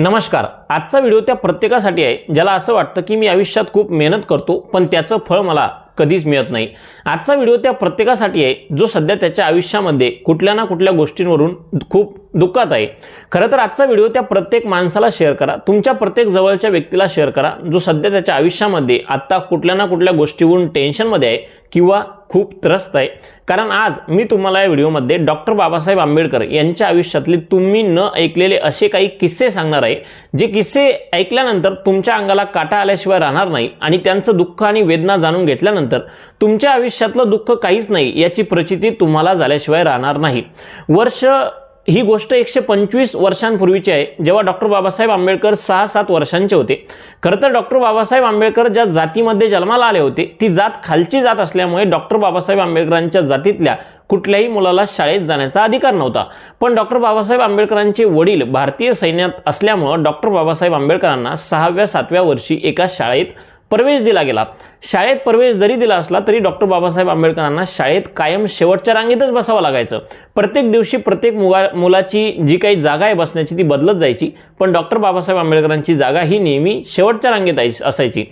नमस्कार। आजचा व्हिडिओ त्या प्रत्येकासाठी आहे ज्याला असं वाटतं की मी आयुष्यात खूप मेहनत करतो पण त्याचं फळ मला कधीच मिळत नाही। आजचा व्हिडिओ त्या प्रत्येकासाठी आहे जो सध्या त्याच्या आयुष्यामध्ये कुठल्या ना कुठल्या गोष्टींवरून खूप दुःखात आहे। खरं तर आजचा व्हिडिओ त्या प्रत्येक माणसाला शेअर करा, तुमच्या प्रत्येक जवळच्या व्यक्तीला शेअर करा जो सध्या त्याच्या आयुष्यामध्ये आता कुठल्या ना कुठल्या गोष्टीवरून टेन्शनमध्ये आहे किंवा खूप त्रस्त आहे। कारण आज मी तुम्हाला या व्हिडिओमध्ये डॉक्टर बाबासाहेब आंबेडकर यांच्या आयुष्यातले तुम्ही न ऐकलेले असे काही किस्से सांगणार आहे जे किस्से ऐकल्यानंतर तुमच्या अंगाला काटा आल्याशिवाय राहणार नाही आणि त्यांचं दुःख आणि वेदना जाणून घेतल्यानंतर तुमच्या आयुष्यातलं दुःख काहीच नाही याची प्रचिती तुम्हाला झाल्याशिवाय राहणार नाही। ही गोष्ट 125 वर्षांपूर्वीची आहे जेव्हा डॉक्टर बाबासाहेब आंबेडकर 6-7 वर्षांचे होते। खरं तर डॉक्टर बाबासाहेब आंबेडकर ज्या जातीमध्ये जन्माला आले होते ती जात खालची जात असल्यामुळे डॉक्टर बाबासाहेब आंबेडकरांच्या जातीतल्या कुठल्याही मुलाला शाळेत जाण्याचा अधिकार नव्हता। पण डॉक्टर बाबासाहेब आंबेडकरांचे वडील भारतीय सैन्यात असल्यामुळे डॉक्टर बाबासाहेब आंबेडकरांना 6व्या-7व्या वर्षी एका शाळेत प्रवेश दिला गेला। शाळेत प्रवेश जरी दिला असला तरी डॉक्टर बाबासाहेब आंबेडकरांना शाळेत कायम शेवटच्या रांगेतच बसावं लागायचं। प्रत्येक दिवशी प्रत्येक मुलाची जी काही जागा आहे बसण्याची ती बदलत जायची, पण डॉक्टर बाबासाहेब आंबेडकरांची जागा ही नेहमी शेवटच्या रांगेत असायची।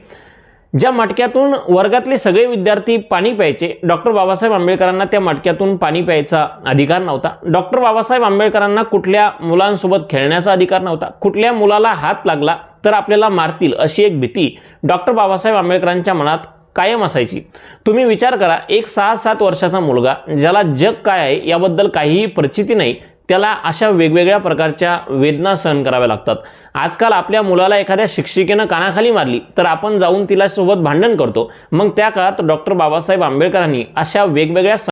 ज्या मटक्यातून वर्गातले सगळे विद्यार्थी पाणी प्यायचे, डॉक्टर बाबासाहेब आंबेडकरांना त्या मटक्यातून पाणी प्यायचा अधिकार नव्हता। डॉक्टर बाबासाहेब आंबेडकरांना कुठल्या मुलांसोबत खेळण्याचा अधिकार नव्हता। कुठल्या मुलाला हात लागला तर आपल्याला मारतील अशी एक भीती डॉक्टर बाबासाहेब आंबेडकरांच्या मनात कायम असायची। तुम्ही विचार करा, एक 6-7 वर्षाचा मुलगा ज्याला जग काय आहे याबद्दल काहीही परिचिती नाही, त्याला अशा वेगवेगळ्या प्रकारच्या वेदना सहन कराव्या लागतात। आजकाल आपल्या मुलाला एखाद्या शिक्षिकेनं कानाखाली मारली तर आपण जाऊन तिला सोबत भांडण करतो, मग त्या काळात डॉक्टर बाबासाहेब आंबेडकरांनी अशा वेगवेगळ्या